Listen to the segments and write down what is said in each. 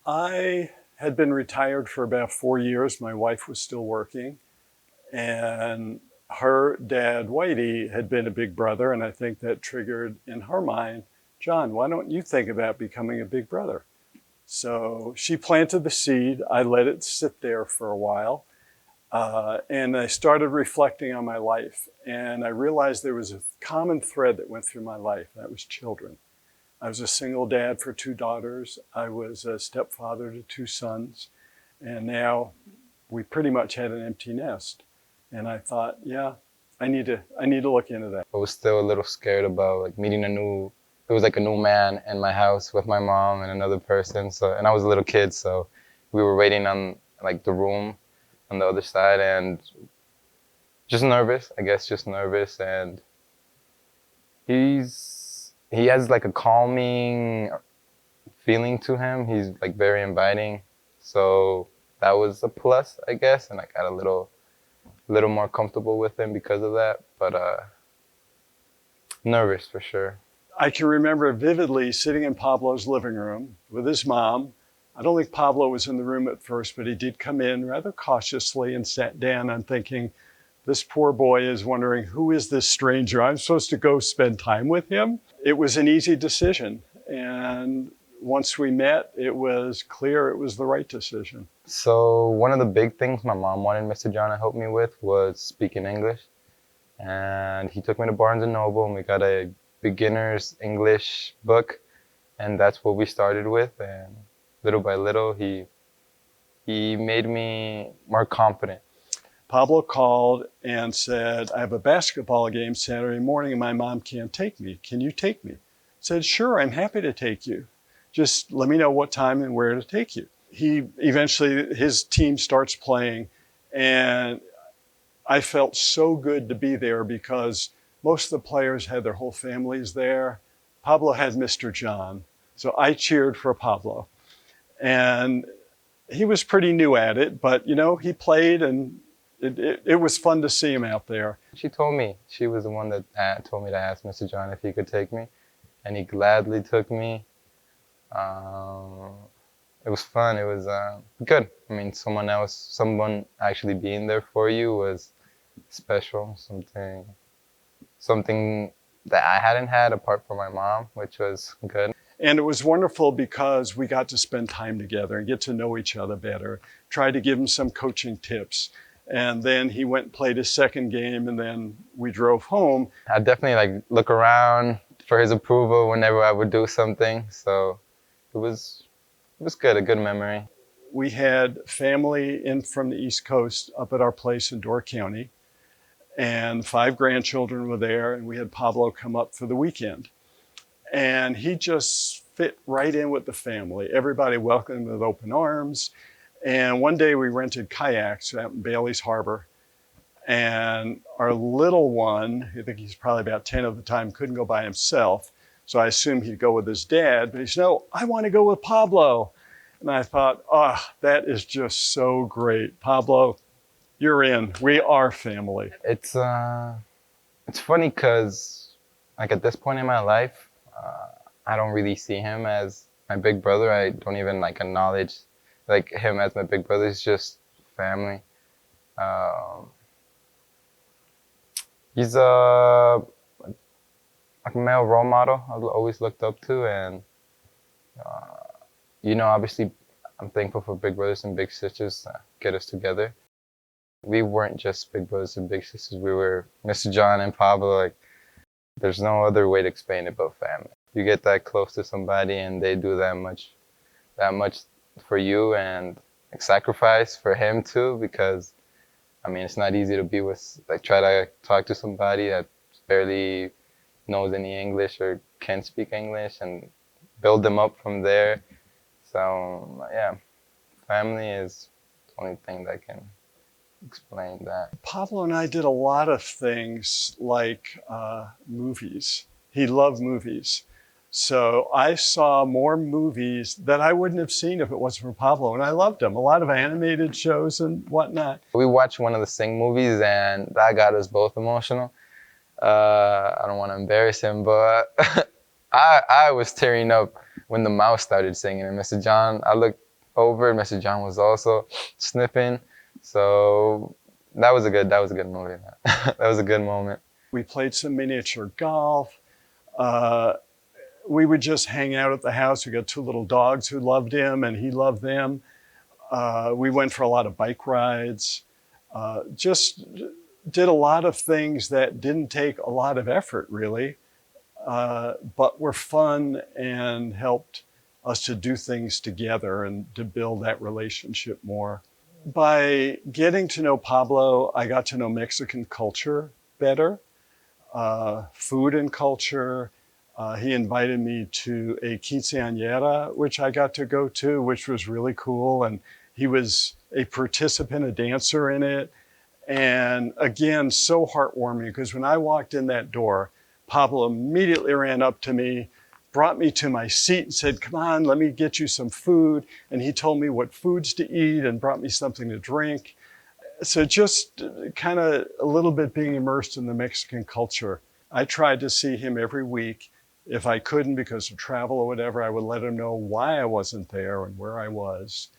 I had been retired for about 4 years. My wife was still working, and her dad, Whitey, had been a big brother, and I think that triggered in her mind, John, why don't you think about becoming a big brother? So she planted the seed. I let it sit there for a while, and I started reflecting on my life, and I realized there was a common thread that went through my life, and that was children. I was a single dad for two daughters. I was a stepfather to two sons. And now we pretty much had an empty nest. And I thought, yeah, I need to look into that. I was still a little scared about meeting it was like a new man in my house with my mom and another person. So, and I was a little kid, so we were waiting on the room on the other side and just nervous, I guess, just nervous. And he has like a calming feeling to him. He's like very inviting. So that was a plus, I guess. And I got a little more comfortable with him because of that. But nervous for sure. I can remember vividly sitting in Pablo's living room with his mom. I don't think Pablo was in the room at first, but he did come in rather cautiously and sat down. I'm thinking, this poor boy is wondering, who is this stranger? I'm supposed to go spend time with him. It was an easy decision. And once we met, it was clear it was the right decision. So one of the big things my mom wanted Mr. John to help me with was speaking English. And he took me to Barnes & Noble and we got a beginner's English book. And that's what we started with. And little by little, he made me more confident. Pablo called and said, I have a basketball game Saturday morning and my mom can't take me. Can you take me? I said, sure, I'm happy to take you. Just let me know what time and where to take you. His team starts playing, and I felt so good to be there because most of the players had their whole families there. Pablo had Mr. John, so I cheered for Pablo. And he was pretty new at it, but he played, and it was fun to see him out there. She told me, she was the one that told me to ask Mr. John if he could take me, and he gladly took me. It was fun. It was good. I mean, someone actually being there for you was special. Something that I hadn't had apart from my mom, which was good. And it was wonderful because we got to spend time together and get to know each other better. Tried to give him some coaching tips. And then he went and played his second game, and then we drove home. I definitely look around for his approval whenever I would do something. So it was good, a good memory. We had family in from the East Coast up at our place in Door County, and 5 grandchildren were there, and we had Pablo come up for the weekend. And he just fit right in with the family. Everybody welcomed him with open arms. And one day we rented kayaks out in Bailey's Harbor. And our little one, I think he's probably about 10 at the time, couldn't go by himself. So I assumed he'd go with his dad. But he said, no, I want to go with Pablo. And I thought, that is just so great. Pablo, you're in. We are family. It's funny because at this point in my life, I don't really see him as my big brother. I don't even acknowledge him as my big brother. It's just family. He's a male role model I've always looked up to, and obviously I'm thankful for big brothers and big sisters that get us together. We weren't just big brothers and big sisters. We were Mr. John and Pablo. There's no other way to explain it but family. You get that close to somebody and they do that much for you, and sacrifice for him too, because it's not easy to be with, try to talk to somebody that barely knows any English or can speak English and build them up from there. So yeah, family is the only thing that can explain that. Pablo and I did a lot of things like movies. He loved movies. So I saw more movies that I wouldn't have seen if it wasn't for Pablo, and I loved them. A lot of animated shows and whatnot. We watched one of the Sing movies, and that got us both emotional. I don't want to embarrass him, but I was tearing up when the mouse started singing. And Mr. John, I looked over. Mr. John was also sniffing. So that was a good movie. That was a good moment. We played some miniature golf. Uh, we would just hang out at the house. We got two little dogs who loved him and he loved them. We went for a lot of bike rides. Just did a lot of things that didn't take a lot of effort, really, but were fun and helped us to do things together and to build that relationship more. By getting to know Pablo, I got to know Mexican culture better, food and culture. He invited me to a quinceañera, which I got to go to, which was really cool. And he was a participant, a dancer in it. And again, so heartwarming because when I walked in that door, Pablo immediately ran up to me, brought me to my seat and said, "Come on, let me get you some food." And he told me what foods to eat and brought me something to drink. So just kind of a little bit being immersed in the Mexican culture. I tried to see him every week. If I couldn't because of travel or whatever, I would let him know why I wasn't there and where I was.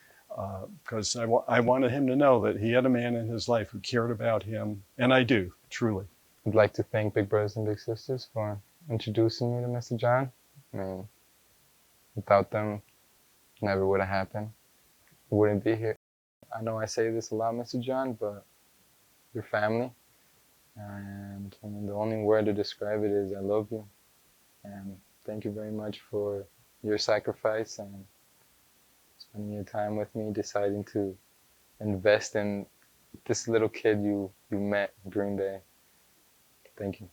Because I wanted him to know that he had a man in his life who cared about him. And I do, truly. I'd like to thank Big Brothers and Big Sisters for introducing me to Mr. John. I mean, without them, never would have happened. We wouldn't be here. I know I say this a lot, Mr. John, but you're family. And I mean, the only word to describe it is I love you. And thank you very much for your sacrifice and spending your time with me, deciding to invest in this little kid you met in Green Bay. Thank you.